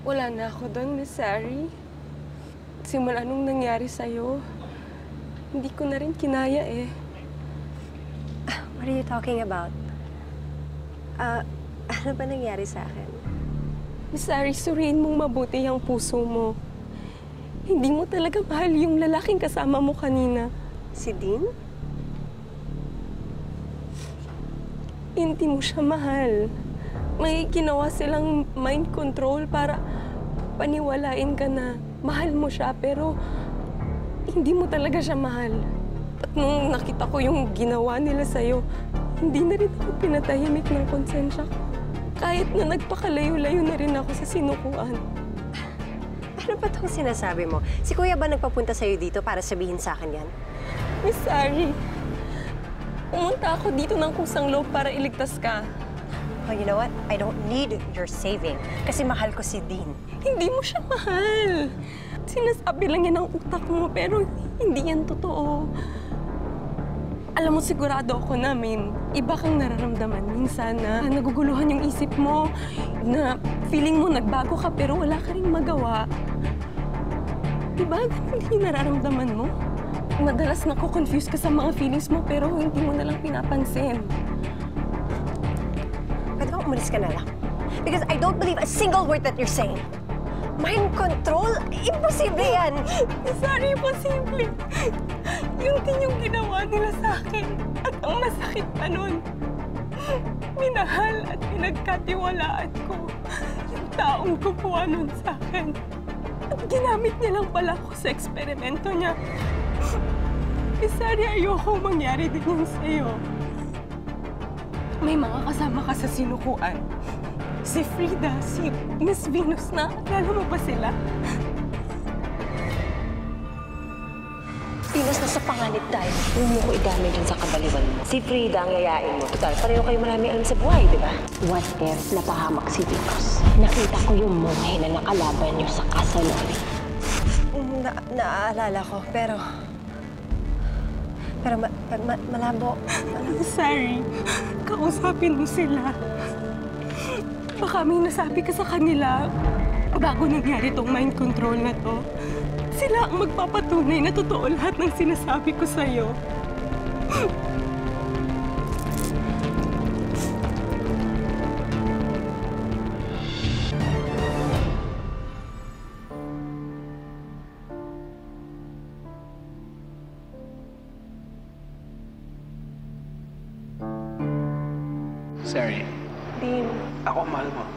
Wala na ako doon, Miss Sari. Simula nung nangyari sa'yo, hindi ko na rin kinaya eh. What are you talking about? Ano ba nangyari sa akin? Miss Sari, suriin mong mabuti ang puso mo. Hindi mo talaga mahal yung lalaking kasama mo kanina. Si Dean? Hindi mo siya mahal. May ginawa silang mind control para paniwalain ka na mahal mo siya, pero hindi mo talaga siya mahal. At nung nakita ko yung ginawa nila sa'yo, hindi na rin ako pinatahimik ng konsensya ko. Kahit na nagpakalayo-layo na rin ako sa sinukuan. Ano ba itong sinasabi mo? Si Kuya ba nagpapunta sa'yo dito para sabihin sa akin yan? Miss Sari, pumunta ako dito ng kusang loob para iligtas ka. Oh, you know what? I don't need your saving. Kasi mahal ko si Dean. Hindi mo siya mahal. Sinasabi lang yan ng utak mo, pero hindi yan totoo. Alam mo, sigurado ako namin, iba kang nararamdaman. Minsan na naguguluhan yung isip mo, na feeling mo nagbago ka pero wala ka rin magawa. Diba? Ganun din nararamdaman mo? Madalas nako-confuse ka sa mga feelings mo pero hindi mo nalang pinapansin. Pwede bang umalis ka na lang? Because I don't believe a single word that you're saying. Mind control? Imposible yan! Sorry, imposible. Yun din yung ginawa nila sa akin. At ang masakit pa nun, minahal at pinagkatiwalaan ko yung taong gumawa nun sa akin. At ginamit niya lang pala ako sa eksperimento niya. Sorry, ayoko mangyari din yun sa'yo. May mga kasama ka sa sinukuan. Si Frida, si Miss Venus na. Alala mo ba sila? Venus, nasa panganib tayo. Huwag mo ko idamay dyan sa kabaliwan mo. Si Frida ang yayain mo. Total, pareho kayo marami alam sa buhay, di ba? What if napahamak si Venus? Nakita ko yung munghe na nakalaban niyo sa Casanova. Naaalala ko, pero malabo. Sorry, kausapin mo sila. Baka may nasabi ka sa kanila bago nangyari tong mind control na to. Sila ang magpapatunay na totoo lahat ng sinasabi ko sa'yo. Sari, Dean, ako mahal mo.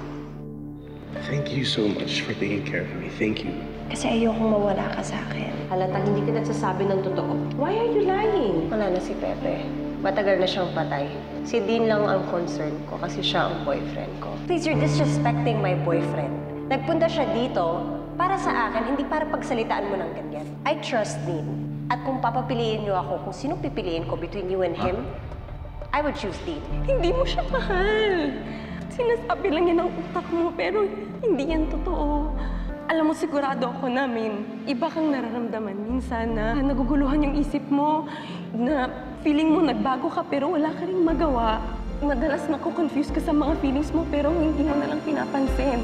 Thank you so much for taking care of me. Thank you. Kasi ayokong mawala ka sa akin. Halatang hindi ka nagsasabi ng totoo. Why are you lying? Wala na si Pepe. Matagal na siyang patay. Si Dean lang ang concern ko kasi siya ang boyfriend ko. Please, you're disrespecting my boyfriend. Nagpunta siya dito para sa akin, hindi para pagsalitaan mo ng ganyan. I trust Dean. At kung papapiliin niyo ako kung sino pipiliin ko between you and him, I would choose Dean. hindi mo siya mahal. Sinasabi lang yan ng utak mo, pero hindi yan totoo. Alam mo, sigurado ako namin, iba kang nararamdaman. Minsan na naguguluhan yung isip mo, na feeling mo nagbago ka pero wala ka rin magawa. Madalas nako-confuse ka sa mga feelings mo pero hindi mo nalang pinapansin.